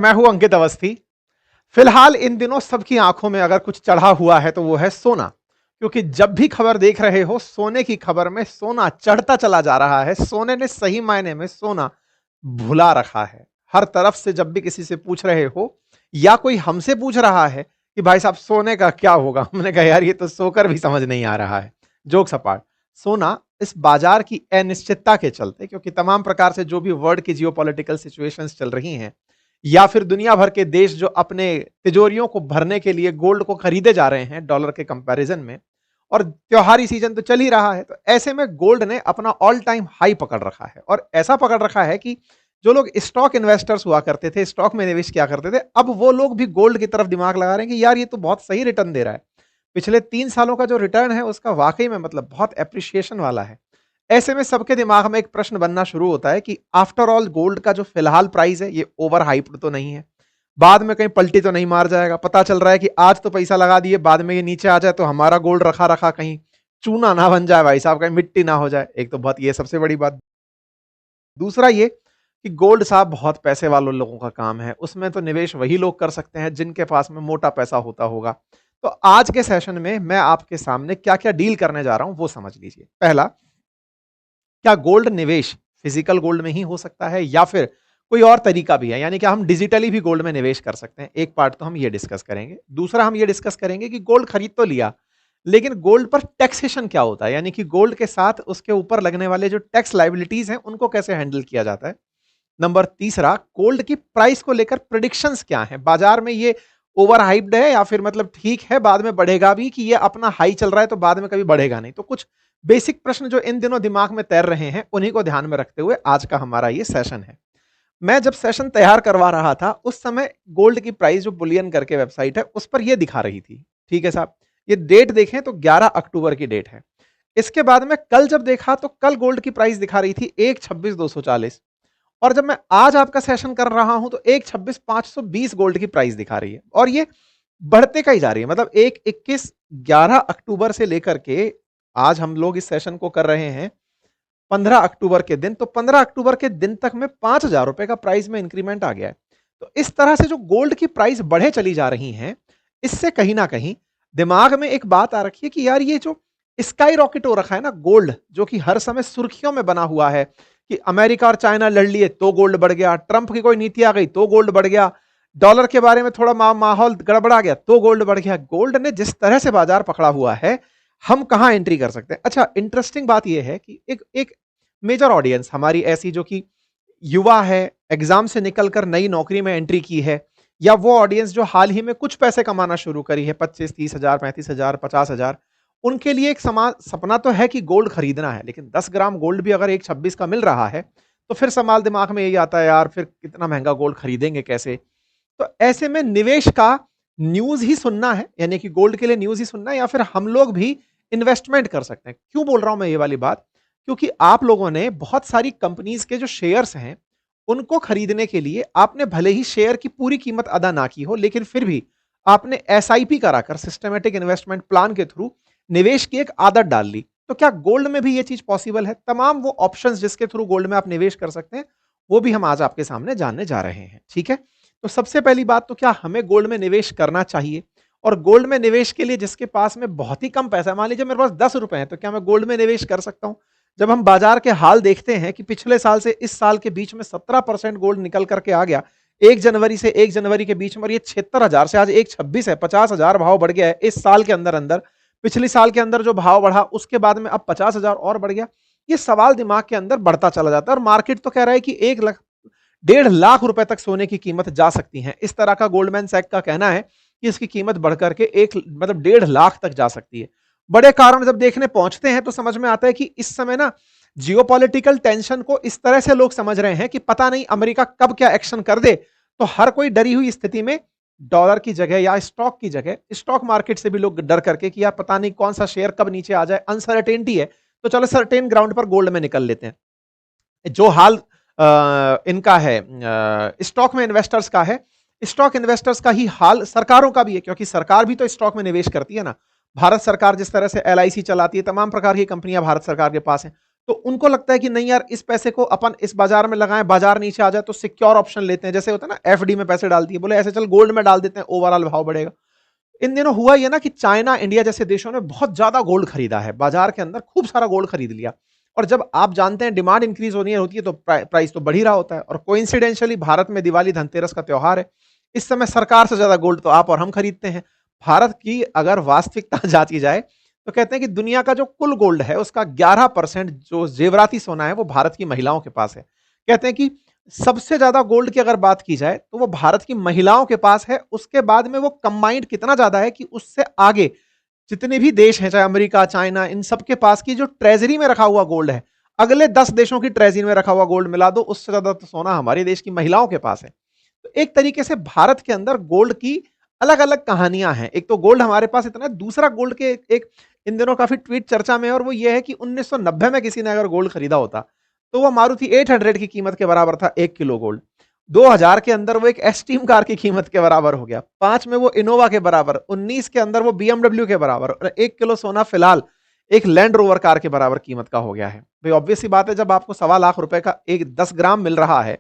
मैं हूं अंकित अवस्थी। फिलहाल इन दिनों सबकी आंखों में अगर कुछ चढ़ा हुआ है तो वो है सोना, क्योंकि जब भी खबर देख रहे हो सोने की खबर में सोना चढ़ता चला जा रहा है। सोने ने सही मायने में सोना भुला रखा है। हर तरफ से जब भी किसी से पूछ रहे हो या कोई हमसे पूछ रहा है कि भाई साहब सोने का क्या होगा, हमने कहा यार ये तो सोकर भी समझ नहीं आ रहा है। जोक सपाट, सोना इस बाजार की अनिश्चितता के चलते, क्योंकि तमाम प्रकार से जो भी वर्ल्ड की जियोपॉलिटिकल सिचुएशंस चल रही हैं या फिर दुनिया भर के देश जो अपने तिजोरियों को भरने के लिए गोल्ड को खरीदे जा रहे हैं डॉलर के कंपैरिजन में, और त्योहारी सीजन तो चल ही रहा है, तो ऐसे में गोल्ड ने अपना ऑल टाइम हाई पकड़ रखा है। और ऐसा पकड़ रखा है कि जो लोग स्टॉक इन्वेस्टर्स हुआ करते थे, स्टॉक में निवेश किया करते थे, अब वो लोग भी गोल्ड की तरफ दिमाग लगा रहे हैं कि यार ये तो बहुत सही रिटर्न दे रहा है। पिछले 3 सालों का जो रिटर्न है उसका वाकई में मतलब बहुत एप्रिसिएशन वाला है। ऐसे में सबके दिमाग में एक प्रश्न बनना शुरू होता है कि आफ्टर ऑल गोल्ड का जो फिलहाल प्राइस है ये ओवर हाइप्ड तो नहीं है, बाद में कहीं पलटी तो नहीं मार जाएगा। पता चल रहा है कि आज तो पैसा लगा दिए, बाद में ये नीचे आ जाए तो हमारा गोल्ड रखा रखा कहीं चूना ना बन जाए, भाई साहब कहीं मिट्टी ना हो जाए। एक तो बहुत ये सबसे बड़ी बात। दूसरा ये कि गोल्ड साहब बहुत पैसे वालों लोगों का काम है, उसमें तो निवेश वही लोग कर सकते हैं जिनके पास में मोटा पैसा होता होगा। तो आज के सेशन में मैं आपके सामने क्या क्या डील करने जा रहा हूं वो समझ लीजिए। पहला, क्या गोल्ड निवेश फिजिकल गोल्ड में ही हो सकता है या फिर कोई और तरीका भी है, यानी कि हम डिजिटली भी गोल्ड में निवेश कर सकते हैं। एक पार्ट तो हम ये डिस्कस करेंगे। दूसरा हम ये डिस्कस करेंगे कि गोल्ड खरीद तो लिया, लेकिन गोल्ड पर टैक्सेशन क्या होता है, यानी कि गोल्ड के साथ उसके ऊपर लगने वाले जो टैक्स लाइबिलिटीज हैं उनको कैसे हैंडल किया जाता है। नंबर तीसरा, गोल्ड की प्राइस को लेकर प्रिडिक्शंस क्या हैं, बाजार में ये ओवर हाइप्ड है या फिर मतलब ठीक है बाद में बढ़ेगा भी, कि ये अपना हाई चल रहा है तो बाद में कभी बढ़ेगा नहीं। तो कुछ बेसिक प्रश्न जो इन दिनों दिमाग में तैर रहे हैं उन्हीं को ध्यान में रखते हुए आज का हमारा ये सेशन है। मैं जब सेशन तैयार करवा रहा था उस समय गोल्ड की प्राइस जो बुलियन करके वेबसाइट है उस पर ये दिखा रही थी। ठीक है साहब, ये डेट देखें तो 11 अक्टूबर की डेट है। इसके बाद में कल जब देखा तो कल गोल्ड की प्राइस दिखा रही थी 1,26,240, और जब मैं आज आपका सेशन कर रहा हूं तो 1,26,520 गोल्ड की प्राइस दिखा रही है, और ये बढ़ते का ही जा रही है। मतलब 11 अक्टूबर से लेकर के आज हम लोग इस सेशन को कर रहे हैं 15 अक्टूबर के दिन, तो 15 अक्टूबर के दिन तक में 5,000 रुपए का प्राइस में इंक्रीमेंट आ गया है। तो इस तरह से जो गोल्ड की प्राइस बढ़े चली जा रही हैं, इससे कहीं ना कहीं दिमाग में एक बात आ रखी है कि यार ये जो स्काई रॉकेट हो रखा है ना गोल्ड, जो कि हर समय सुर्खियों में बना हुआ है कि अमेरिका और चाइना लड़ लिए तो गोल्ड बढ़ गया, ट्रंप की कोई नीति आ गई तो गोल्ड बढ़ गया, डॉलर के बारे में थोड़ा माहौल गड़बड़ा गया तो गोल्ड बढ़ गया। गोल्ड ने जिस तरह से बाजार पकड़ा हुआ है, हम कहां एंट्री कर सकते हैं। अच्छा, इंटरेस्टिंग बात यह है कि एक मेजर ऑडियंस हमारी ऐसी जो कि युवा है, एग्जाम से निकलकर नई नौकरी में एंट्री की है, या वो ऑडियंस जो हाल ही में कुछ पैसे कमाना शुरू करी है, 25-30 हजार, 35 हजार, 50 हजार, उनके लिए एक सपना तो है कि गोल्ड खरीदना है, लेकिन 10 ग्राम गोल्ड भी अगर 1,26 का मिल रहा है तो फिर सवाल दिमाग में यही आता है यार फिर कितना महंगा गोल्ड खरीदेंगे कैसे। तो ऐसे में निवेश का न्यूज ही सुनना है, यानी कि गोल्ड के लिए न्यूज ही सुनना है, या फिर हम लोग भी इन्वेस्टमेंट कर सकते हैं। क्यों बोल रहा हूं मैं ये वाली बात, क्योंकि आप लोगों ने बहुत सारी कंपनीज के जो शेयर्स हैं उनको खरीदने के लिए आपने भले ही शेयर की पूरी कीमत अदा ना की हो, लेकिन फिर भी आपने एसआईपी कराकर सिस्टमेटिक इन्वेस्टमेंट प्लान के थ्रू निवेश की एक आदत डाल ली। तो क्या गोल्ड में भी ये चीज पॉसिबल है? तमाम वो ऑप्शंस जिसके थ्रू गोल्ड में आप निवेश कर सकते हैं वो भी हम आज आपके सामने जानने जा रहे हैं। ठीक है, तो सबसे पहली बात तो क्या हमें गोल्ड में निवेश करना चाहिए, और गोल्ड में निवेश के लिए जिसके पास में बहुत ही कम पैसा है, मान लीजिए मेरे पास 10 रुपए है, तो क्या मैं गोल्ड में निवेश कर सकता हूं? जब हम बाजार के हाल देखते हैं कि पिछले साल से इस साल के बीच में 17% गोल्ड निकल करके आ गया 1 जनवरी से 1 जनवरी के बीच में, और ये 76,000 से आज 1,26 है, 50,000 भाव बढ़ गया है इस साल के अंदर अंदर। पिछले साल के अंदर जो भाव बढ़ा उसके बाद में अब 50,000 और बढ़ गया। ये सवाल दिमाग के अंदर बढ़ता चला जाता है, और मार्केट तो कह रहा है कि 1,00,000 रुपए तक सोने की कीमत जा सकती है। इस तरह का गोल्डमैन सैक का कहना है कि इसकी कीमत बढ़कर के 1,50,000 तक जा सकती है। बड़े कारण जब देखने पहुंचते हैं तो समझ में आता है कि इस समय ना जियोपॉलिटिकल टेंशन को इस तरह से लोग समझ रहे हैं कि पता नहीं अमेरिका कब क्या एक्शन कर दे, तो हर कोई डरी हुई स्थिति में डॉलर की जगह या स्टॉक की जगह स्टॉक मार्केट से भी लोग डर करके कि यार पता नहीं कौन सा शेयर कब नीचे आ जाए, अनसर्टेनिटी है, तो चलो सर्टेन ग्राउंड पर गोल्ड में निकल लेते हैं। जो हाल इनका है स्टॉक में इन्वेस्टर्स का है, स्टॉक इन्वेस्टर्स का ही हाल सरकारों का भी है, क्योंकि सरकार भी तो स्टॉक में निवेश करती है ना। भारत सरकार जिस तरह से एलआईसी चलाती है, तमाम प्रकार की कंपनियां भारत सरकार के पास हैं, तो उनको लगता है कि नहीं यार, इस पैसे को अपन इस बाजार में लगाएं, बाजार नीचे आ जाए तो सिक्योर ऑप्शन लेते हैं, जैसे होता है ना एफडी में पैसे डाल दिए, बोले ऐसे चल गोल्ड में डाल देते हैं, ओवरऑल भाव बढ़ेगा। इन दिनों हुआ ये ना कि चाइना, इंडिया जैसे देशों ने बहुत ज्यादा गोल्ड खरीदा है, बाजार के अंदर खूब सारा गोल्ड खरीद लिया। और जब आप जानते हैं डिमांड इंक्रीज होती है तो प्राइस तो बढ़ ही रहा होता है। और कोइंसिडेंशियली भारत में दिवाली, धनतेरस का त्योहार है, इस समय सरकार से ज्यादा गोल्ड तो आप और हम खरीदते हैं। भारत की अगर वास्तविकता जांची जाए तो कहते हैं कि दुनिया का जो कुल गोल्ड है उसका 11% जो जेवराती सोना है वो भारत की महिलाओं के पास है। कहते हैं कि सबसे ज्यादा गोल्ड की अगर बात की जाए तो वो भारत की महिलाओं के पास है, उसके बाद में वो कंबाइंड कितना ज्यादा है कि उससे आगे जितने भी देश हैं, चाहे अमेरिका, चाइना, इन सबके पास की जो ट्रेजरी में रखा हुआ गोल्ड है, अगले 10 देशों की ट्रेजरी में रखा हुआ गोल्ड मिला दो, उससे ज्यादा तो सोना हमारे देश की महिलाओं के पास है। तो एक तरीके से भारत के अंदर गोल्ड की अलग अलग कहानियां हैं। एक तो गोल्ड हमारे पास इतना है, दूसरा गोल्ड के एक इन दिनों काफी ट्वीट चर्चा में है, और वो ये है कि 1990 में किसी ने अगर गोल्ड खरीदा होता तो वो मारुति 800 की कीमत के बराबर था 1 किलो गोल्ड। 2000 के अंदर वो एक एस्टीम कार की कीमत के बराबर हो गया, 5 में वो इनोवा के बराबर, 19 के अंदर वो बीएमडब्ल्यू के बराबर, और 1 किलो सोना फिलहाल एक लैंड रोवर कार के बराबर कीमत का हो गया है। भाई ऑब्वियस सी बात है, जब आपको 1.25 लाख रुपए का एक 10 ग्राम मिल रहा है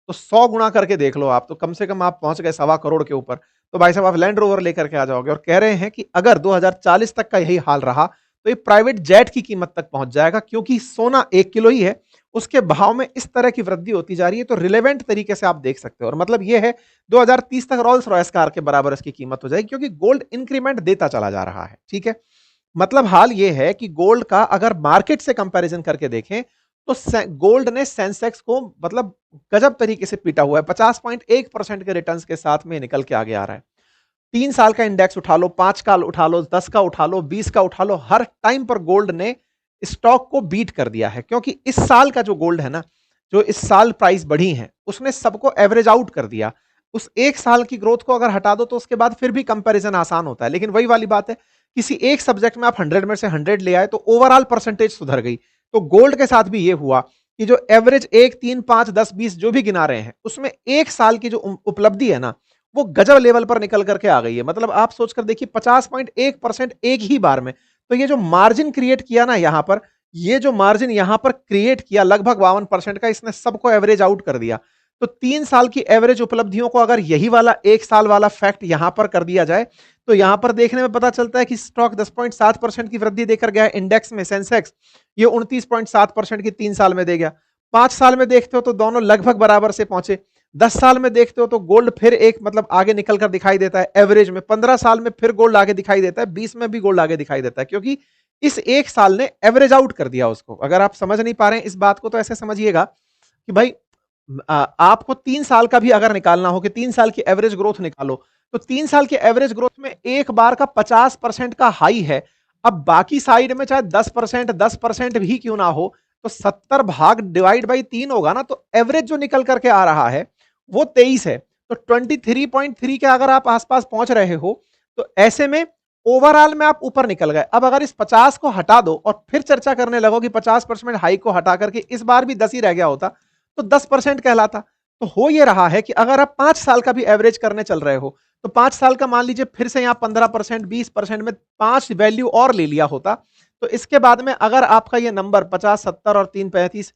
तो 100 गुणा करके देख लो आप, तो कम से कम आप पहुंच गए 1.25 करोड़ के ऊपर। तो भाई साहब आप लैंड रोवर लेकर के आ जाओगे, और कह रहे हैं कि अगर 2040 तक का यही हाल रहा तो ये प्राइवेट जेट की कीमत तक पहुंच जाएगा, क्योंकि सोना 1 किलो ही है, उसके भाव में इस तरह की वृद्धि होती जा रही है। तो रिलेवेंट तरीके से आप देख सकते हो, और मतलब ये है 2030 तक रोल्स रॉयस कार के बराबर इसकी कीमत हो जाएगी, क्योंकि गोल्ड इंक्रीमेंट देता चला जा रहा है। ठीक है, मतलब हाल ये है कि गोल्ड का अगर मार्केट से कंपैरिजन करके देखें तो गोल्ड ने सेंसेक्स को मतलब गजब तरीके से पीटा हुआ है, 50.1% के रिटर्न्स के साथ में निकल के आगे आ रहा है। 3 साल का इंडेक्स उठा लो, 5 का उठा लो, 10 का उठा लो, 20 का उठा लो, हर टाइम पर गोल्ड ने स्टॉक को बीट कर दिया है। क्योंकि इस साल का जो गोल्ड है ना, जो इस साल प्राइस बढ़ी है, उसने सबको एवरेज आउट कर दिया। उस एक साल की ग्रोथ को अगर हटा दो तो उसके बाद फिर भी कंपैरिजन आसान होता है, लेकिन वही वाली बात है, किसी एक सब्जेक्ट में आप 100 में से 100 ले आए तो ओवरऑल परसेंटेज सुधर गई। तो गोल्ड के साथ भी ये हुआ कि जो एवरेज 1, 3, 5, 10, 20 जो भी गिना रहे हैं, उसमें एक साल की जो उपलब्धि है ना, वो गजब लेवल पर निकल करके आ गई है। मतलब आप सोचकर देखिए 50.1% एक ही बार में। तो ये जो मार्जिन क्रिएट किया ना यहां पर, ये जो मार्जिन यहां पर क्रिएट किया लगभग 52% का, इसने सबको एवरेज आउट कर दिया। तो 3 साल की एवरेज उपलब्धियों को अगर यही वाला एक साल वाला फैक्ट यहां पर कर दिया जाए तो यहां पर देखने में पता चलता है कि स्टॉक 10.7% की वृद्धि देकर गया है। इंडेक्स में सेंसेक्स ये 29.7% की 3 साल में दे गया। 5 साल में देखते हो तो दोनों लगभग बराबर से पहुंचे। 10 साल में देखते हो तो गोल्ड फिर एक मतलब आगे निकल कर दिखाई देता है एवरेज में। 15 साल में फिर गोल्ड आगे दिखाई देता है, 20 में भी गोल्ड आगे दिखाई देता है, क्योंकि इस एक साल ने एवरेज आउट कर दिया उसको। अगर आप समझ नहीं पा रहे हैं इस बात को तो ऐसे समझिएगा कि भाई आपको 3 साल का भी अगर निकालना हो कि 3 साल की एवरेज ग्रोथ निकालो, तो 3 साल की एवरेज ग्रोथ में एक बार का 50% का हाई है। अब बाकी साइड में चाहे 10% भी क्यों ना हो, तो 70 भाग डिवाइड बाई 3 होगा ना, तो एवरेज जो निकल करके आ रहा है वो 23 है। तो 23.3 के अगर आप आसपास पहुंच रहे हो तो ऐसे में ओवरऑल में आप ऊपर निकल गए। अब अगर इस 50 को हटा दो और फिर चर्चा करने लगो कि 50% हाई को हटा करके इस बार भी 10 ही रह गया होता तो 10% कहलाता। तो हो ये रहा है कि अगर आप 5 साल का भी एवरेज करने चल रहे हो तो 5 साल का मान लीजिए फिर से यहां 15%, 20% में 5 वैल्यू और ले लिया होता, तो इसके बाद में अगर आपका ये नंबर 50, 70 और 3, 35,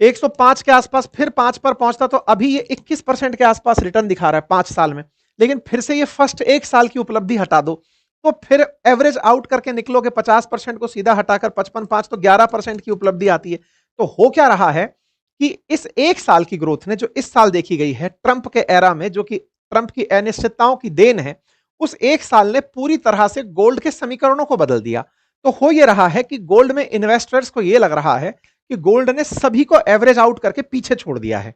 105 के आसपास फिर 5 पर पहुंचता, तो अभी ये 21% के आसपास रिटर्न दिखा रहा है 5 साल में। लेकिन फिर से ये फर्स्ट एक साल की उपलब्धि हटा दो तो फिर एवरेज आउट करके निकलोगे, 50% को सीधा हटाकर 55, 5 तो 11% की उपलब्धि आती है। तो हो क्या रहा है कि इस एक साल की ग्रोथ ने जो इस साल देखी गई है ट्रंप के एरा में, जो कि ट्रंप की अनिश्चितताओं की देन है, उस एक साल ने पूरी तरह से गोल्ड के समीकरणों को बदल दिया। तो हो यह रहा है कि गोल्ड में इन्वेस्टर्स को यह लग रहा है कि गोल्ड ने सभी को एवरेज आउट करके पीछे छोड़ दिया है।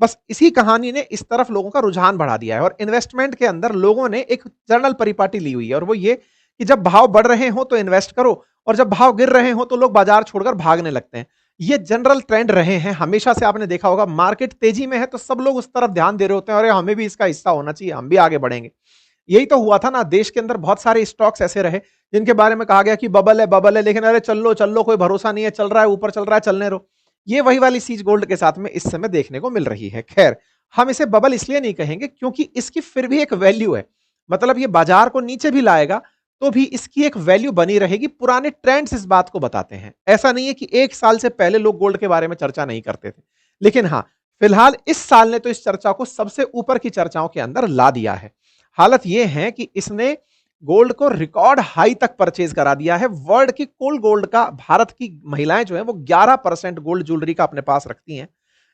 बस इसी कहानी ने इस तरफ लोगों का रुझान बढ़ा दिया है, और इन्वेस्टमेंट के अंदर लोगों ने एक जनरल परिपाटी ली हुई है, और वो ये कि जब भाव बढ़ रहे हो तो इन्वेस्ट करो, और जब भाव गिर रहे हो तो लोग बाजार छोड़कर भागने लगते हैं। ये जनरल ट्रेंड रहे हैं हमेशा से। आपने देखा होगा मार्केट तेजी में है तो सब लोग उस तरफ ध्यान दे रहे होते हैं, अरे हमें भी इसका हिस्सा होना चाहिए, हम भी आगे बढ़ेंगे। यही तो हुआ था ना, देश के अंदर बहुत सारे स्टॉक्स ऐसे रहे जिनके बारे में कहा गया कि बबल है, लेकिन अरे चल लो कोई भरोसा नहीं है, चल रहा है ऊपर चल रहा है, चलने रहो। ये वही वाली चीज गोल्ड के साथ में इस समय देखने को मिल रही है। खैर, हम इसे बबल इसलिए नहीं कहेंगे क्योंकि इसकी फिर भी एक वैल्यू है, मतलब ये बाजार को नीचे भी लाएगा तो भी इसकी एक वैल्यू बनी रहेगी। पुराने ट्रेंड्स इस बात को बताते हैं। ऐसा नहीं है कि 1 साल से पहले लोग गोल्ड के बारे में चर्चा नहीं करते थे। लेकिन हाँ, फिलहाल इस साल ने तो इस चर्चा को सबसे ऊपर की चर्चाओं के अंदर ला दिया है। हालत यह है कि इसने गोल्ड को रिकॉर्ड हाई तक परचेज करा दिया है। वर्ल्ड की कुल गोल्ड का भारत की महिलाएं जो है वो 11% गोल्ड ज्वेलरी का अपने पास रखती हैं।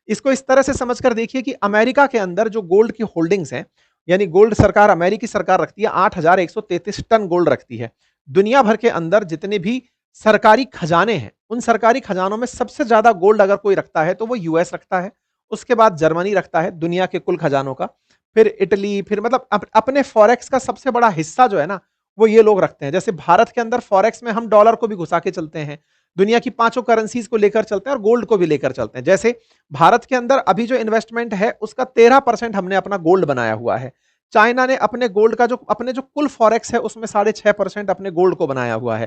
इसको इस तरह से समझकर देखिए कि अमेरिका के अंदर जो गोल्ड की होल्डिंग्स हैं, यानी गोल्ड सरकार, अमेरिकी सरकार रखती है 8,133 टन गोल्ड रखती है। दुनिया भर के अंदर जितने भी सरकारी खजाने हैं, उन सरकारी खजानों में सबसे ज्यादा गोल्ड अगर कोई रखता है तो वो यूएस रखता है। उसके बाद जर्मनी रखता है दुनिया के कुल खजानों का। फिर इटली, फिर मतलब अपने फॉरेक्स का सबसे बड़ा हिस्सा जो है ना, वो ये लोग रखते हैं। जैसे भारत के अंदर फॉरेक्स में हम डॉलर को भी घुसा के चलते हैं, दुनिया की 5 करेंसीज को लेकर चलते हैं और गोल्ड को भी लेकर चलते हैं। जैसे भारत के अंदर अभी जो इन्वेस्टमेंट है उसका 13% हमने अपना गोल्ड बनाया हुआ है। चाइना ने अपने गोल्ड का जो अपने जो कुल फॉरेक्स है उसमें 6.5% अपने गोल्ड को बनाया हुआ है।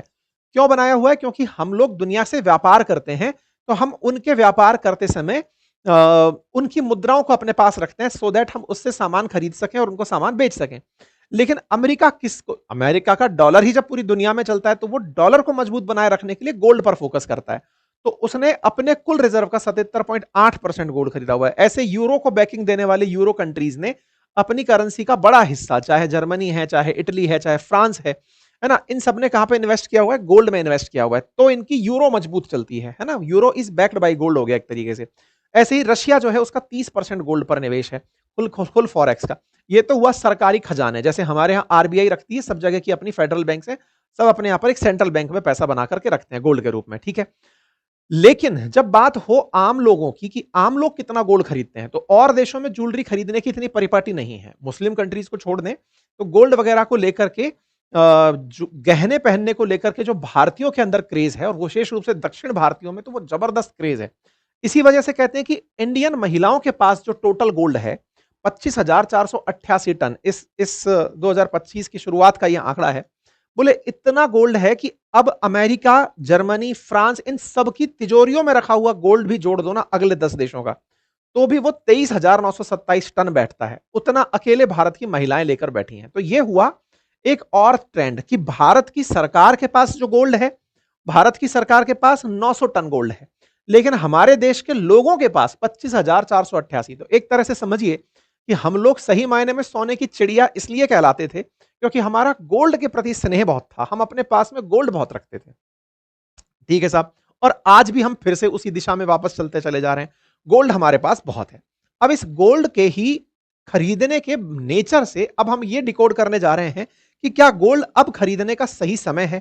क्यों बनाया हुआ है? क्योंकि हम लोग दुनिया से व्यापार करते हैं, तो हम उनके व्यापार करते समय उनकी मुद्राओं को अपने पास रखते हैं, सो दैट हम उससे सामान खरीद सकें और उनको सामान बेच सकें। लेकिन अमेरिका का डॉलर ही जब पूरी दुनिया में चलता है, तो वो डॉलर को मजबूत बनाए रखने के लिए गोल्ड पर फोकस करता है। तो उसने अपने कुल रिजर्व का 77.8% गोल्ड खरीदा हुआ है। ऐसे यूरो को बैकिंग देने वाले यूरो कंट्रीज ने अपनी करेंसी का बड़ा हिस्सा, चाहे जर्मनी है, चाहे इटली है, चाहे फ्रांस है ना, इन सब ने कहां पे इन्वेस्ट किया हुआ है? गोल्ड में इन्वेस्ट किया हुआ है। तो इनकी यूरो मजबूत चलती है ना, euro is backed by gold हो गया एक तरीके से। ऐसे ही रशिया जो है उसका 30% गोल्ड पर निवेश है फुल फॉरेक्स का। ये तो हुआ सरकारी खजाने, जैसे हमारे यहाँ आरबीआई रखती है, सब जगह की अपनी फेडरल बैंक से सब अपने यहाँ पर एक सेंट्रल बैंक में पैसा बना करके रखते हैं गोल्ड के रूप में, ठीक है। लेकिन जब बात हो आम लोगों की कि आम लोग कितना गोल्ड खरीदते हैं, तो और देशों में ज्वेलरी खरीदने की इतनी परिपाटी नहीं है। मुस्लिम कंट्रीज को छोड़ दें तो गोल्ड वगैरह को लेकर के गहने पहनने को लेकर के जो भारतीयों के अंदर क्रेज है, और विशेष रूप से दक्षिण भारतीयों में, तो वो जबरदस्त क्रेज है। इसी वजह से कहते हैं कि इंडियन महिलाओं के पास जो टोटल गोल्ड है 25,488 टन, इस 2025 की शुरुआत का यह आंकड़ा है। बोले इतना गोल्ड है कि अब अमेरिका, जर्मनी, फ्रांस, इन सब की तिजोरियों में रखा हुआ गोल्ड भी जोड़ दो ना अगले 10 देशों का, तो भी वो 23,927 टन बैठता है। उतना अकेले भारत की महिलाएं लेकर बैठी हैं। तो यह हुआ एक और ट्रेंड कि भारत की सरकार के पास जो गोल्ड है, भारत की सरकार के पास 900 टन गोल्ड है, लेकिन हमारे देश के लोगों के पास 25,488। तो एक तरह से समझिए कि हम लोग सही मायने में सोने की चिड़िया इसलिए कहलाते थे क्योंकि हमारा गोल्ड के प्रति स्नेह बहुत था, हम अपने पास में गोल्ड बहुत रखते थे। ठीक है साहब, और आज भी हम फिर से उसी दिशा में वापस चलते चले जा रहे हैं। गोल्ड हमारे पास बहुत है। अब इस गोल्ड के ही खरीदने के नेचर से अब हम ये डिकोड करने जा रहे हैं कि क्या गोल्ड अब खरीदने का सही समय है?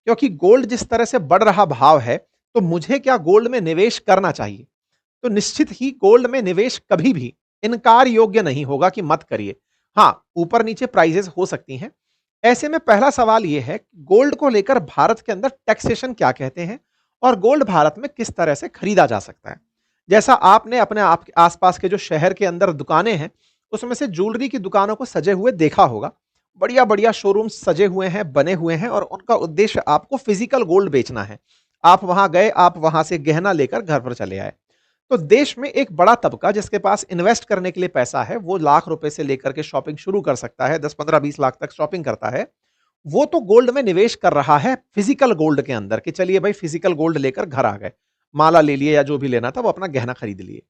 क्योंकि गोल्ड जिस तरह से बढ़ रहा भाव है, तो मुझे क्या गोल्ड में निवेश करना चाहिए? तो निश्चित ही गोल्ड में निवेश कभी भी इनकार योग्य नहीं होगा कि मत करिए। हां, ऊपर नीचे प्राइजेस हो सकती हैं। ऐसे में पहला सवाल यह है, गोल्ड को लेकर भारत के अंदर टैक्सेशन क्या कहते हैं और गोल्ड भारत में किस तरह से खरीदा जा सकता है? जैसा आपने अपने आसपास के जो शहर के अंदर दुकानें हैं, उसमें से ज्वेलरी की दुकानों को सजे हुए देखा होगा। बढ़िया बढ़िया शोरूम सजे हुए हैं, बने हुए हैं, और उनका उद्देश्य आपको फिजिकल गोल्ड बेचना है। आप वहां गए, आप वहां से गहना लेकर घर पर चले आए। तो देश में एक बड़ा तबका जिसके पास इन्वेस्ट करने के लिए पैसा है, वो लाख रुपए से लेकर के शॉपिंग शुरू कर सकता है, 10, 15, 20 लाख तक शॉपिंग करता है। वो तो गोल्ड में निवेश कर रहा है, फिजिकल गोल्ड के अंदर, कि चलिए भाई फिजिकल गोल्ड लेकर घर आ गए, माला ले लिए या जो भी लेना था वो अपना गहना खरीद लिए।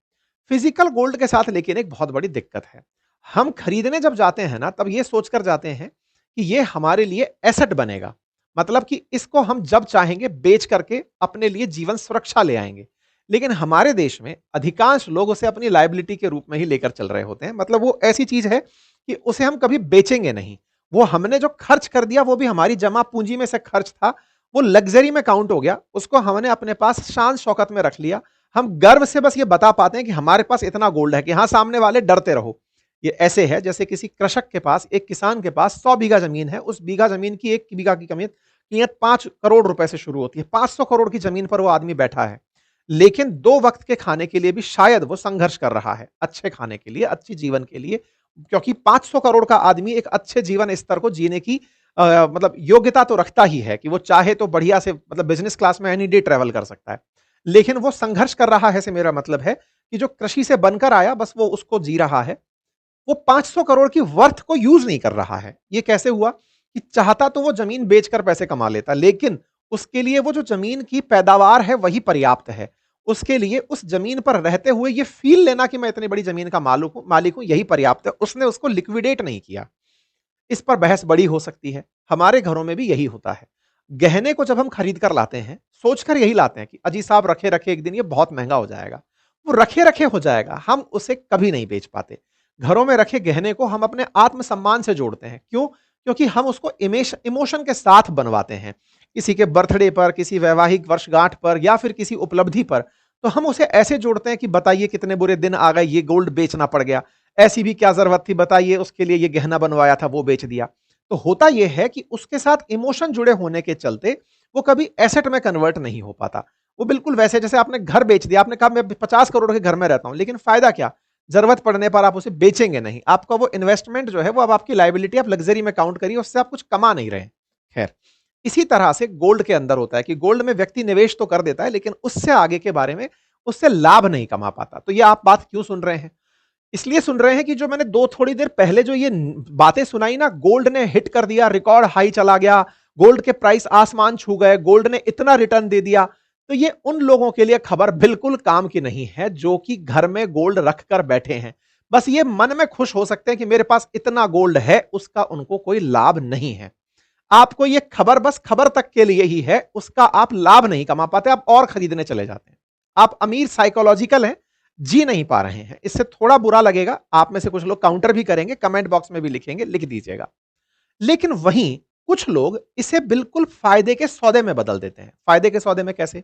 फिजिकल गोल्ड के साथ लेकिन एक बहुत बड़ी दिक्कत है। हम खरीदने जब जाते हैं ना, तब ये सोचकर जाते हैं कि ये हमारे लिए एसेट बनेगा, मतलब कि इसको हम जब चाहेंगे बेच करके अपने लिए जीवन सुरक्षा ले आएंगे। लेकिन हमारे देश में अधिकांश लोग उसे अपनी लायबिलिटी के रूप में ही लेकर चल रहे होते हैं। मतलब वो ऐसी चीज है कि उसे हम कभी बेचेंगे नहीं। वो हमने जो खर्च कर दिया वो भी हमारी जमा पूंजी में से खर्च था, वो लग्जरी में काउंट हो गया, उसको हमने अपने पास शान शौकत में रख लिया। हम गर्व से बस ये बता पाते हैं कि हमारे पास इतना गोल्ड है कि हाँ, सामने वाले डरते रहो। ये ऐसे है जैसे किसी कृषक के पास, एक किसान के पास 100 बीघा जमीन है, उस बीघा जमीन की एक बीघा की कीमत 5 करोड़ रुपए से शुरू होती है। 500 करोड़ की जमीन पर वो आदमी बैठा है, लेकिन 2 वक्त के खाने के लिए भी शायद वो संघर्ष कर रहा है, अच्छे खाने के लिए, अच्छे जीवन के लिए। क्योंकि 500 करोड़ का आदमी एक अच्छे जीवन स्तर को जीने की मतलब योग्यता तो रखता ही है कि वो चाहे तो बढ़िया से, मतलब बिजनेस क्लास में एनी डे ट्रैवल कर सकता है। लेकिन वो संघर्ष कर रहा है, से मेरा मतलब है कि जो कृषि से बनकर आया बस वो उसको जी रहा है। वो 500 करोड़ की वर्थ को यूज नहीं कर रहा है। ये कैसे हुआ कि चाहता तो वो जमीन बेचकर पैसे कमा लेता, लेकिन उसके लिए वो जो जमीन की पैदावार है वही पर्याप्त है। उसके लिए उस जमीन पर रहते हुए ये फील लेना कि मैं इतनी बड़ी जमीन का मालिक हूं, यही पर्याप्त है। उसने उसको लिक्विडेट नहीं किया। इस पर बहस बड़ी हो सकती है। हमारे घरों में भी यही होता है। गहने को जब हम खरीद कर लाते हैं, सोचकर यही लाते हैं कि अजी साहब रखे रखे एक दिन ये बहुत महंगा हो जाएगा। वो रखे रखे हो जाएगा, हम उसे कभी नहीं बेच पाते। घरों में रखे गहने को हम अपने आत्मसम्मान से जोड़ते हैं। क्यों? क्योंकि हम उसको इमोशन के साथ बनवाते हैं। किसी के बर्थडे पर, किसी वैवाहिक वर्षगांठ पर या फिर किसी उपलब्धि पर, तो हम उसे ऐसे जोड़ते हैं कि बताइए कितने बुरे दिन आ गए, ये गोल्ड बेचना पड़ गया। ऐसी भी क्या जरूरत थी, बताइए, उसके लिए ये गहना बनवाया था, वो बेच दिया। तो होता यह है कि उसके साथ इमोशन जुड़े होने के चलते वो कभी एसेट में कन्वर्ट नहीं हो पाता। वो बिल्कुल वैसे जैसे आपने घर बेच दिया, आपने कहा मैं 50 करोड़ के घर में रहता हूं, लेकिन फायदा क्या? जरूरत पड़ने पर आप उसे बेचेंगे नहीं। आपका वो इन्वेस्टमेंट जो है वो अब आपकी लायबिलिटी, आप लग्जरी में काउंट करिए, उससे आप कुछ कमा नहीं रहे। खैर, इसी तरह से गोल्ड के अंदर होता है कि गोल्ड में व्यक्ति निवेश तो कर देता है, लेकिन उससे आगे के बारे में उससे लाभ नहीं कमा पाता। तो ये आप बात क्यों सुन रहे हैं? इसलिए सुन रहे हैं कि जो मैंने दो थोड़ी देर पहले जो ये बातें सुनाई ना, गोल्ड ने हिट कर दिया, रिकॉर्ड हाई चला गया, गोल्ड के प्राइस आसमान छू गए, गोल्ड ने इतना रिटर्न दे दिया। तो ये उन लोगों के लिए खबर बिल्कुल काम की नहीं है जो कि घर में गोल्ड रखकर बैठे हैं। बस ये मन में खुश हो सकते हैं कि मेरे पास इतना गोल्ड है, उसका उनको कोई लाभ नहीं है। आपको ये खबर बस खबर तक के लिए ही है, उसका आप लाभ नहीं कमा पाते, आप और खरीदने चले जाते हैं। आप अमीर साइकोलॉजिकल हैं, जी नहीं पा रहे हैं। इससे थोड़ा बुरा लगेगा, आप में से कुछ लोग काउंटर भी करेंगे, कमेंट बॉक्स में भी लिखेंगे, लिख दीजिएगा। लेकिन वहीं कुछ लोग इसे बिल्कुल फायदे के सौदे में बदल देते हैं। फायदे के सौदे में कैसे?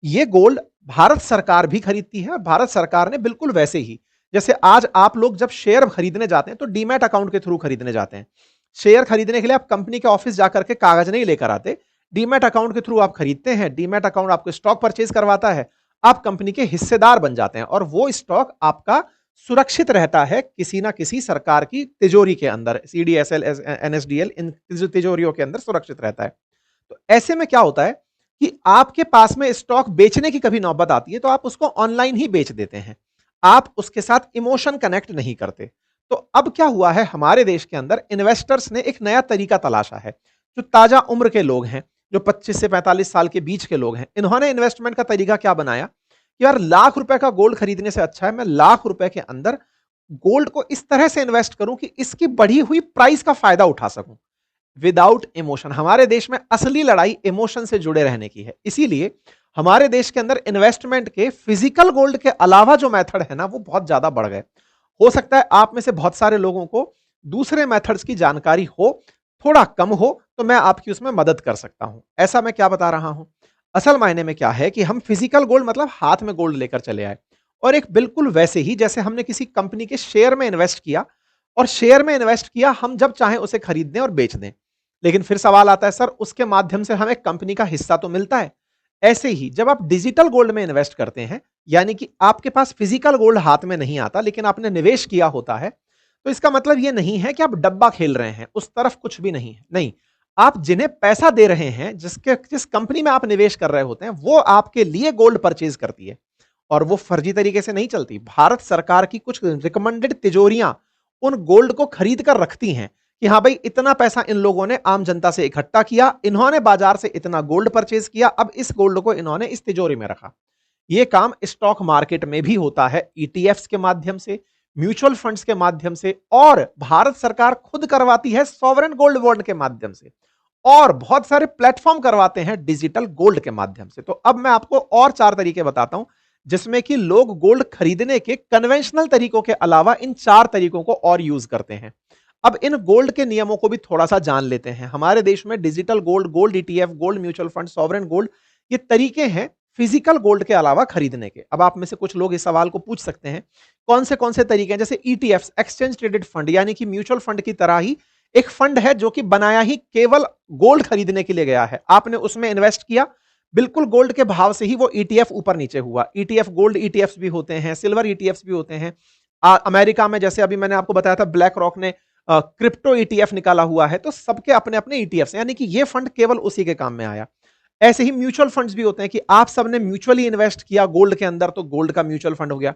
ये गोल्ड भारत सरकार भी खरीदती है और भारत सरकार ने बिल्कुल वैसे ही, जैसे आज आप लोग जब शेयर खरीदने जाते हैं तो डीमैट अकाउंट के थ्रू खरीदने जाते हैं। शेयर खरीदने के लिए आप कंपनी के ऑफिस जाकर के कागज नहीं लेकर आते, डीमैट अकाउंट के थ्रू आप खरीदते हैं। डीमैट अकाउंट आपको स्टॉक परचेज करवाता है, आप कंपनी के हिस्सेदार बन जाते हैं और वो स्टॉक आपका सुरक्षित रहता है किसी ना किसी सरकार की तिजोरी के अंदर, सीडीएसएल, एनएसडीएल, इन तिजोरियों के अंदर सुरक्षित रहता है। तो ऐसे में क्या होता है कि आपके पास में स्टॉक बेचने की कभी नौबत आती है तो आप उसको ऑनलाइन ही बेच देते हैं। आप उसके साथ इमोशन कनेक्ट नहीं करते। तो अब क्या हुआ है, हमारे देश के अंदर इन्वेस्टर्स ने एक नया तरीका तलाशा है। जो ताजा उम्र के लोग हैं, जो 25 से 45 साल के बीच के लोग हैं, इन्होंने इन्वेस्टमेंट का तरीका क्या बनाया कि यार लाख रुपए का गोल्ड खरीदने से अच्छा है मैं लाख रुपए के अंदर गोल्ड को इस तरह से इन्वेस्ट करूं कि इसकी बढ़ी हुई प्राइस का फायदा उठा सकूं विदाउट इमोशन। हमारे देश में असली लड़ाई इमोशन से जुड़े रहने की है। इसीलिए हमारे देश के अंदर इन्वेस्टमेंट के फिजिकल गोल्ड के अलावा जो मेथड है ना, वो बहुत ज्यादा बढ़ गए। हो सकता है आप में से बहुत सारे लोगों को दूसरे मेथड्स की जानकारी हो, थोड़ा कम हो, तो मैं आपकी उसमें मदद कर सकता हूं। ऐसा मैं क्या बता रहा हूं? असल मायने में क्या है कि हम फिजिकल गोल्ड मतलब हाथ में गोल्ड लेकर चले आए, और एक बिल्कुल वैसे ही जैसे हमने किसी कंपनी के शेयर में इन्वेस्ट किया, और शेयर में इन्वेस्ट किया हम जब चाहें उसे खरीद दें और बेच दें। लेकिन फिर सवाल आता है, सर उसके माध्यम से हमें कंपनी का हिस्सा तो मिलता है। ऐसे ही जब आप डिजिटल गोल्ड में इन्वेस्ट करते हैं, यानी कि आपके पास फिजिकल गोल्ड हाथ में नहीं आता लेकिन आपने निवेश किया होता है, तो इसका मतलब यह नहीं है कि आप डब्बा खेल रहे हैं, उस तरफ कुछ भी नहीं है। नहीं, आप जिन्हें पैसा दे रहे हैं, जिस कंपनी में आप निवेश कर रहे होते हैं, वो आपके लिए गोल्ड परचेज करती है, और वो फर्जी तरीके से नहीं चलती। भारत सरकार की कुछ रिकमेंडेड तिजोरियां उन गोल्ड को खरीद कर रखती हैं कि हाँ भाई इतना पैसा इन लोगों ने आम जनता से इकट्ठा किया, इन्होंने बाजार से इतना गोल्ड परचेज किया, अब इस गोल्ड को इन्होंने इस तिजोरी में रखा। यह काम स्टॉक मार्केट में भी होता है, ईटीएफ्स के माध्यम से, म्यूचुअल फंड्स के माध्यम से, और भारत सरकार खुद करवाती है सॉवरेन गोल्ड बॉन्ड के माध्यम से, और बहुत सारे प्लेटफॉर्म करवाते हैं डिजिटल गोल्ड के माध्यम से। तो अब मैं आपको और 4 तरीके बताता हूं जिसमें कि लोग गोल्ड खरीदने के कन्वेंशनल तरीकों के अलावा इन 4 तरीकों को और यूज करते हैं। अब इन गोल्ड के नियमों को भी थोड़ा सा जान लेते हैं। हमारे देश में digital gold, gold ETF, gold mutual fund, sovereign gold, ये तरीके हैं फिजिकल गोल्ड के अलावा खरीदने के। अब आप में से कुछ लोग इस सवाल को पूछ सकते हैं, कौन से तरीके हैं? जैसे ईटीएफ, एक्सचेंज ट्रेडेड फंड, यानी कि म्यूचुअल फंड की तरह ही एक फंड है जो कि बनाया ही केवल गोल्ड खरीदने के लिए गया है। आपने उसमें इन्वेस्ट किया, बिल्कुल गोल्ड के भाव से ही वो ईटीएफ ऊपर नीचे हुआ। ईटीएफ गोल्ड ईटीएफ भी होते हैं, सिल्वर ईटीएफ भी होते हैं। अमेरिका में जैसे अभी मैंने आपको बताया था ब्लैक रॉक ने क्रिप्टो ईटीएफ निकाला हुआ है, तो सबके अपने अपने ईटीएफ, यानी कि ये फंड केवल उसी के काम में आया। ऐसे ही म्यूचुअल फंड्स भी होते हैं कि आप सबने म्यूचुअली इन्वेस्ट किया गोल्ड के अंदर, तो गोल्ड का म्यूचुअल फंड हो गया।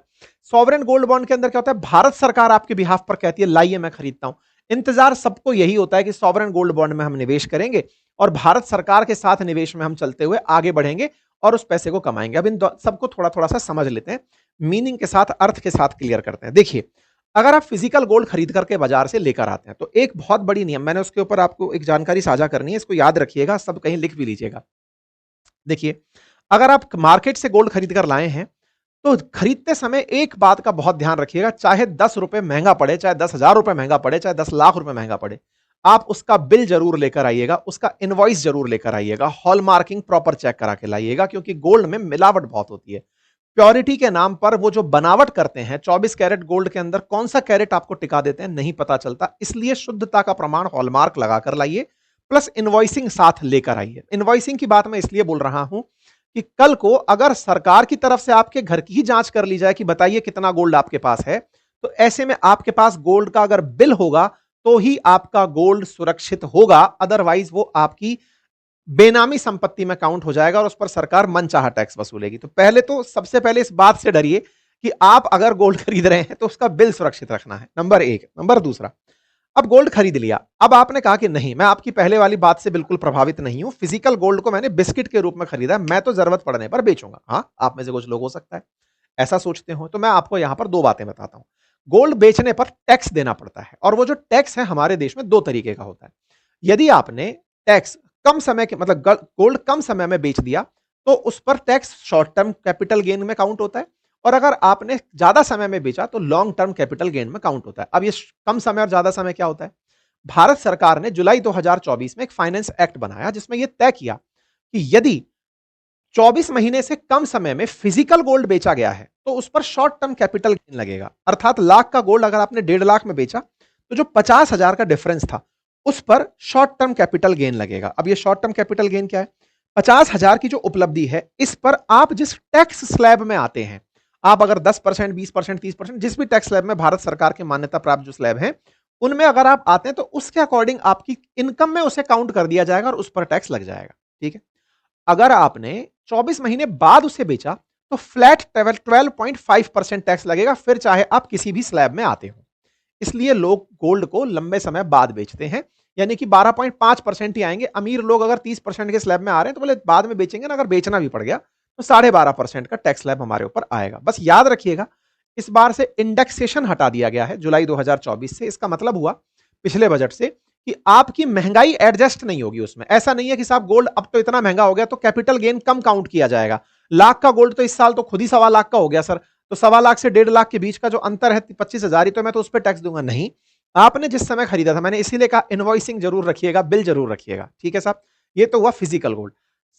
सॉवरेन गोल्ड बॉन्ड के अंदर क्या होता है, भारत सरकार आपके बिहाफ पर कहती है लाइए मैं खरीदता हूं। इंतजार सबको यही होता है कि सॉवरेन गोल्ड बॉन्ड में हम निवेश करेंगे और भारत सरकार के साथ निवेश में हम चलते हुए आगे बढ़ेंगे और उस पैसे को कमाएंगे। अब इन सबको थोड़ा थोड़ा सा समझ लेते हैं, मीनिंग के साथ, अर्थ के साथ क्लियर करते हैं। देखिए, अगर आप फिजिकल गोल्ड खरीद करके बाजार से लेकर आते हैं तो एक बहुत बड़ी नियम, मैंने उसके ऊपर आपको एक जानकारी साझा करनी है, इसको याद रखिएगा, सब कहीं लिख भी लीजिएगा। देखिए, अगर आप मार्केट से गोल्ड खरीद कर लाए हैं तो खरीदते समय एक बात का बहुत ध्यान रखिएगा, चाहे 10 रुपए महंगा पड़े, चाहे 10,000 रुपए महंगा पड़े, चाहे 10 लाख रुपए महंगा पड़े, आप उसका बिल जरूर लेकर आइएगा, उसका इनवॉइस जरूर लेकर आइएगा, हॉलमार्किंग प्रॉपर चेक करा के लाइएगा, क्योंकि गोल्ड में मिलावट बहुत होती है। प्योरिटी के नाम पर वो जो बनावट करते हैं, 24 कैरेट गोल्ड के अंदर कौन सा कैरेट आपको टिका देते हैं नहीं पता चलता, इसलिए शुद्धता का प्रमाण हॉलमार्क लगाकर लाइए, प्लस इनवॉइसिंग साथ लेकर आइए। इनवॉइसिंग की बात मैं इसलिए बोल रहा हूं कि कल को अगर सरकार की तरफ से आपके घर की ही जांच कर ली जाए कि बताइए कितना गोल्ड आपके पास है, तो ऐसे में आपके पास गोल्ड का अगर बिल होगा तो ही आपका गोल्ड सुरक्षित होगा, अदरवाइज वो आपकी बेनामी संपत्ति में काउंट हो जाएगा और उस पर सरकार मनचाहा टैक्स वसूलेगी। तो पहले तो सबसे पहले इस बात से डरिए कि आप अगर गोल्ड खरीद रहे हैं तो उसका बिल सुरक्षित रखना है, नंबर एक। नंबर दूसरा, अब गोल्ड खरीद लिया, अब आपने कहा कि नहीं, मैं आपकी पहले वाली बात से बिल्कुल प्रभावित नहीं हूं, फिजिकल गोल्ड को मैंने बिस्किट के रूप में खरीदा, मैं तो जरूरत पड़ने पर बेचूंगा। हाँ, आप में से कुछ लोग हो सकता है ऐसा सोचते हो, तो मैं आपको यहां पर दो बातें बताता हूं। गोल्ड बेचने पर टैक्स देना पड़ता है, और वो जो टैक्स है हमारे देश में दो तरीके का होता है। यदि आपने टैक्स कम समय के मतलब गोल्ड कम समय में बेच दिया तो उस पर tax short term capital gain में काउंट होता है, और अगर आपने ज्यादा समय में बेचा तो लॉन्ग टर्म कैपिटल गेन में काउंट होता है। अब ये कम समय और ज्यादा समय क्या होता है? भारत सरकार ने जुलाई 2024 में एक फाइनेंस एक्ट बनाया जिसमें यह तय किया कि यदि 24 महीने से कम समय में फिजिकल गोल्ड बेचा गया है तो उस पर शॉर्ट टर्म कैपिटल गेन लगेगा। अर्थात लाख का गोल्ड अगर आपने 1.5 लाख में बेचा तो जो 50,000 का डिफरेंस था उस पर शॉर्ट टर्म कैपिटल गेन लगेगा। अब ये शॉर्ट टर्म कैपिटल गेन क्या है? 50,000 की जो उपलब्धि है इस पर आप जिस टैक्स स्लैब में आते हैं, आप अगर 10%, 20%, 30%, जिस भी टैक्स स्लैब में भारत सरकार के मान्यता प्राप्त जो स्लैब हैं उनमें अगर आप आते हैं तो उसके अकॉर्डिंग आपकी इनकम में उसे काउंट कर दिया जाएगा और उस पर टैक्स लग जाएगा। ठीक है। अगर आपने 24 महीने बाद उसे बेचा तो फ्लैट 12.5% टैक्स लगेगा, फिर चाहे आप किसी भी स्लैब में आते हो। इसलिए लोग गोल्ड को लंबे समय बाद बेचते हैं, यानी कि 12.5% ही आएंगे। अमीर लोग अगर 30% के स्लैब में आ रहे हैं तो बोले बाद में बेचेंगे ना, अगर बेचना भी पड़ गया तो 12.5% का टैक्स स्लैब हमारे ऊपर आएगा। बस याद रखिएगा, इस बार से इंडेक्सेशन हटा दिया गया है जुलाई 2024 से। इसका मतलब हुआ पिछले बजट से कि आपकी महंगाई एडजस्ट नहीं होगी उसमें। ऐसा नहीं है कि साहब गोल्ड अब तो इतना महंगा हो गया तो कैपिटल गेन कम काउंट किया जाएगा, लाख का गोल्ड तो इस साल तो खुद ही 1.25 लाख का हो गया सर, तो 1.25 लाख से 1.5 लाख के बीच का जो अंतर है 25,000 ही, तो मैं तो उस पर टैक्स दूंगा। नहीं, आपने जिस समय खरीदा था, मैंने इसीलिए कहा इनवॉइसिंग जरूर रखिएगा, बिल जरूर रखिएगा। ठीक है साहब, ये तो हुआ फिजिकल गोल्ड।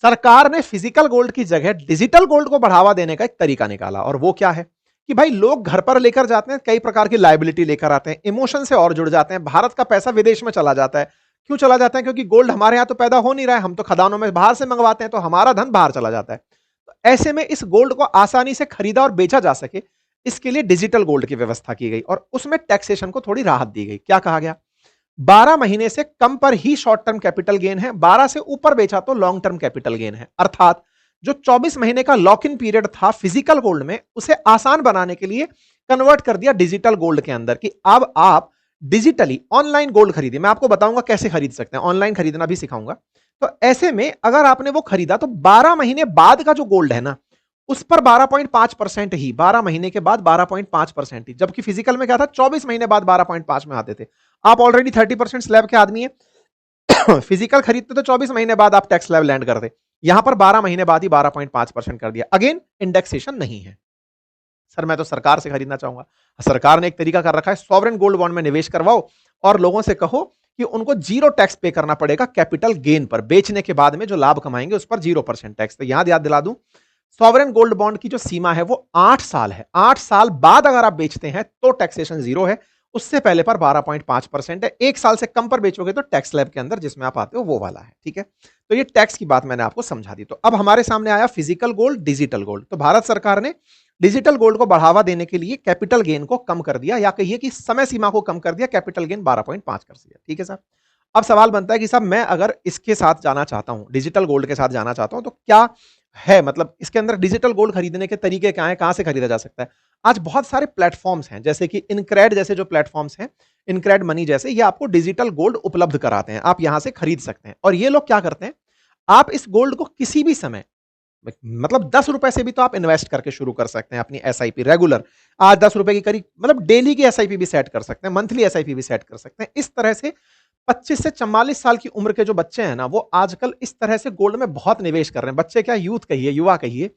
सरकार ने फिजिकल गोल्ड की जगह डिजिटल गोल्ड को बढ़ावा देने का एक तरीका निकाला, और वो क्या है कि भाई लोग घर पर लेकर जाते हैं, कई प्रकार की लायबिलिटी लेकर आते हैं, इमोशन से और जुड़ जाते हैं, भारत का पैसा विदेश में चला जाता है। क्यों चला जाता है? क्योंकि गोल्ड हमारे यहां तो पैदा हो नहीं रहा है, हम तो खदानों में बाहर से मंगवाते हैं, तो हमारा धन बाहर चला जाता है। तो ऐसे में इस गोल्ड को आसानी से खरीदा और बेचा जा सके, इसके लिए डिजिटल गोल्ड की व्यवस्था की गई और उसमें टैक्सेशन को थोड़ी राहत दी गई। क्या कहा गया? 12 महीने से कम पर ही शॉर्ट टर्म कैपिटल गेन है, 12 से ऊपर बेचा तो लॉन्ग टर्म कैपिटल गेन है। अर्थात जो 24 महीने का लॉक इन पीरियड था फिजिकल गोल्ड में, उसे आसान बनाने के लिए कन्वर्ट कर दिया डिजिटल गोल्ड के अंदर कि अब आप डिजिटली ऑनलाइन गोल्ड खरीदिए। मैं आपको बताऊंगा कैसे खरीद सकते हैं, ऑनलाइन खरीदना भी सिखाऊंगा। तो ऐसे में अगर आपने वो खरीदा तो 12 महीने बाद का जो गोल्ड है ना, उस पर 12.5% ही, 12 महीने के बाद 12.5% ही, जबकि फिजिकल में क्या था, 24 महीने बाद 12.5 में आते थे। आप ऑलरेडी 30% स्लैब के आदमी है फिजिकल खरीदते तो 24 महीने बाद आप टैक्स स्लैब लैंड करते, यहां पर 12 महीने बाद ही 12.5% कर दिया। अगेन इंडेक्सेशन नहीं है। सर मैं तो सरकार से खरीदना चाहूंगा। सरकार ने एक तरीका कर रखा है, सॉवरेन गोल्ड बॉन्ड में निवेश करवाओ और लोगों से कहो कि उनको 0 टैक्स पे करना पड़ेगा कैपिटल गेन पर, बेचने के बाद में जो लाभ कमाएंगे उस पर 0% टैक्स। तो याद दिला दूं, सॉवरेन गोल्ड बॉन्ड की जो सीमा है वो 8 साल है। 8 साल बाद अगर आप बेचते हैं तो टैक्सेशन 0 है, उससे पहले पर 12.5% है। 1 साल से कम पर बेचोगे तो टैक्स स्लैब के अंदर जिसमें आप आते हो वो वाला है। ठीक है, तो ये टैक्स की बात मैंने आपको समझा दी। तो अब हमारे सामने आया फिजिकल गोल्ड, डिजिटल गोल्ड। तो भारत सरकार ने डिजिटल गोल्ड को बढ़ावा देने के लिए कैपिटल गेन को कम कर दिया, या कहिए कि समय सीमा को कम कर दिया, कैपिटल गेन 12.5 कर दिया। ठीक है साहब, अब सवाल बनता है कि साहब मैं अगर इसके साथ जाना चाहता हूं, डिजिटल गोल्ड के साथ जाना चाहता हूं, तो क्या है, मतलब इसके अंदर डिजिटल गोल्ड खरीदने के तरीके क्या है, कहां से खरीदा जा सकता है? आज बहुत सारे प्लेटफॉर्म्स हैं, जैसे कि इनक्रेड जैसे जो प्लेटफॉर्म्स हैं, इनक्रेड मनी जैसे, ये आपको डिजिटल गोल्ड उपलब्ध कराते हैं, आप यहां से खरीद सकते हैं। और ये लोग क्या करते हैं, आप इस गोल्ड को किसी भी समय, मतलब 10 रुपए से भी तो आप इन्वेस्ट करके शुरू कर सकते हैं अपनी एसआईपी रेगुलर। आज 10 रुपए की करीब, मतलब डेली की एसआईपी भी सेट कर सकते हैं, मंथली एसआईपी भी सेट कर सकते हैं। इस तरह से 25 से 44 साल की उम्र के जो बच्चे हैं ना, वो आजकल इस तरह से गोल्ड में बहुत निवेश कर रहे हैं। बच्चे क्या, यूथ कहिए, युवा कहिए,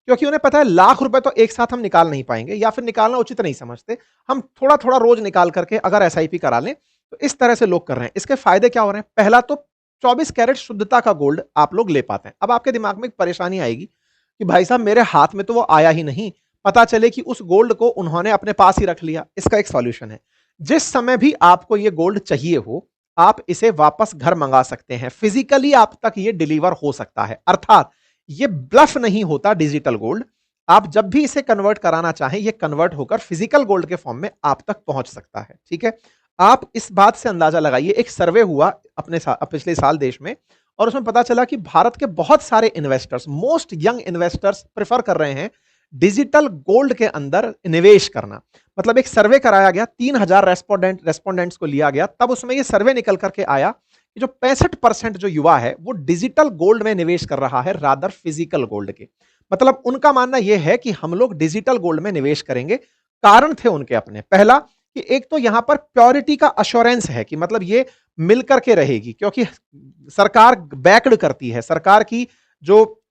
क्योंकि उन्हें पता है लाख रुपए तो एक साथ हम निकाल नहीं पाएंगे, या फिर निकालना उचित नहीं समझते। हम थोड़ा थोड़ा रोज निकाल करके अगर एसआईपी करा लें, तो इस तरह से लोग कर रहे हैं। इसके फायदे क्या हो रहे हैं, पहला तो 24 कैरेट शुद्धता का गोल्ड आप लोग ले पाते हैं। अब आपके दिमाग में एक परेशानी आएगी कि भाई साहब मेरे हाथ में तो वो आया ही नहीं, पता चले कि उस गोल्ड को उन्होंने अपने पास ही रख लिया। इसका एक सॉल्यूशन है, जिस समय भी आपको ये गोल्ड चाहिए हो, आप इसे वापस घर मंगा सकते हैं, फिजिकली आप तक ये डिलीवर हो सकता है। अर्थात ये ब्लफ नहीं होता डिजिटल गोल्ड। आप जब भी इसे कन्वर्ट कराना चाहें, ये कन्वर्ट होकर फिजिकल गोल्ड के फॉर्म में आप तक पहुंच सकता है। ठीक है, आप इस बात से अंदाजा लगाइए, एक सर्वे हुआ पिछले साल देश में, और उसमें पता चला कि भारत के बहुत सारे investors, most young investors prefer कर रहे हैं डिजिटल गोल्ड के अंदर निवेश करना। मतलब एक सर्वे कराया गया, 3000 रेस्पोंडेंट्स को लिया गया, तब उसमें यह सर्वे निकल करके आया कि जो 65% जो युवा है वो डिजिटल गोल्ड में निवेश कर रहा है, रादर फिजिकल गोल्ड के। मतलब उनका मानना यह है कि हम लोग डिजिटल गोल्ड में निवेश करेंगे। कारण थे उनके अपने, पहला कि एक तो यहां पर प्योरिटी का अश्योरेंस है कि मतलब ये मिलकर के रहेगी, क्योंकि सरकार बैक्ड करती है, सरकार की जो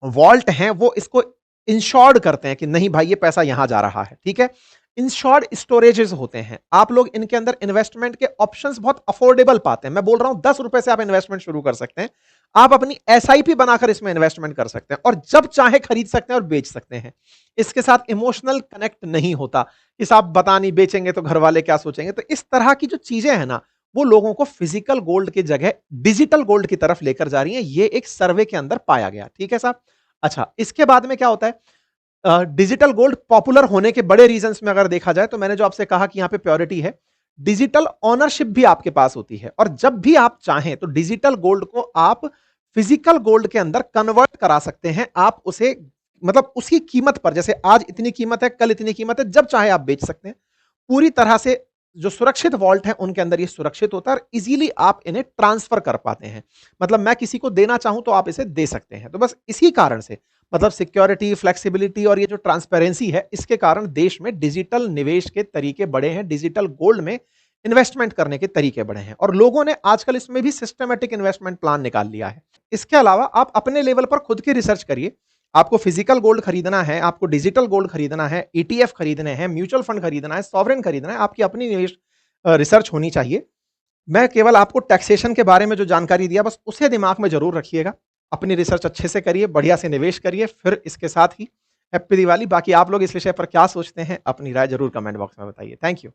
वॉल्ट हैं वो इसको इंश्योर्ड करते हैं कि नहीं भाई ये पैसा यहां जा रहा है। ठीक है, इंश्योर्ड स्टोरेजेस होते हैं, आप लोग इनके अंदर इन्वेस्टमेंट के ऑप्शंस बहुत अफोर्डेबल पाते हैं। मैं बोल रहा हूं 10 रुपए से आप इन्वेस्टमेंट शुरू कर सकते हैं, आप अपनी एसआईपी बनाकर इसमें इन्वेस्टमेंट कर सकते हैं, और जब चाहे खरीद सकते हैं और बेच सकते हैं। इसके साथ इमोशनल कनेक्ट नहीं होता कि साहब बता नहीं, बेचेंगे तो घर वाले क्या सोचेंगे। तो इस तरह की जो चीजें हैं ना, वो लोगों को फिजिकल गोल्ड की जगह डिजिटल गोल्ड की तरफ लेकर जा रही हैं। ये एक सर्वे के अंदर पाया गया। ठीक है साहब। अच्छा, इसके बाद में क्या होता है, डिजिटल गोल्ड पॉपुलर होने के बड़े रीजंस में अगर देखा जाए, तो मैंने जो आपसे कहा कि यहां पे प्योरिटी है, डिजिटल ओनरशिप भी आपके पास होती है, और जब भी आप चाहें तो डिजिटल गोल्ड को आप फिजिकल गोल्ड के अंदर कन्वर्ट करा सकते हैं। आप उसे, मतलब उसकी कीमत पर, जैसे आज इतनी कीमत है, कल इतनी कीमत है, जब चाहे आप बेच सकते हैं। पूरी तरह से जो सुरक्षित वॉल्ट है उनके अंदर ये सुरक्षित होता है, और इजीली आप इन्हें ट्रांसफर कर पाते हैं। मतलब मैं किसी को देना चाहूं तो आप इसे दे सकते हैं। तो बस इसी कारण से, मतलब सिक्योरिटी, फ्लेक्सिबिलिटी और ये जो ट्रांसपेरेंसी है, इसके कारण देश में डिजिटल निवेश के तरीके बढ़े हैं, डिजिटल गोल्ड में इन्वेस्टमेंट करने के तरीके बढ़े हैं, और लोगों ने आजकल इसमें भी सिस्टमेटिक इन्वेस्टमेंट प्लान निकाल लिया है। इसके अलावा आप अपने लेवल पर खुद की रिसर्च करिए। आपको फिजिकल गोल्ड खरीदना है, आपको डिजिटल गोल्ड खरीदना है, ईटीएफ खरीदने हैं, म्यूचुअल फंड खरीदना है, सॉवरेन खरीदना है, आपकी अपनी निवेश रिसर्च होनी चाहिए। मैं केवल आपको टैक्सेशन के बारे में जो जानकारी दिया, बस उसे दिमाग में जरूर रखिएगा। अपनी रिसर्च अच्छे से करिए, बढ़िया से निवेश करिए। फिर इसके साथ ही हैप्पी दिवाली। बाकी आप लोग इस विषय पर क्या सोचते हैं, अपनी राय जरूर कमेंट बॉक्स में बताइए। Thank you.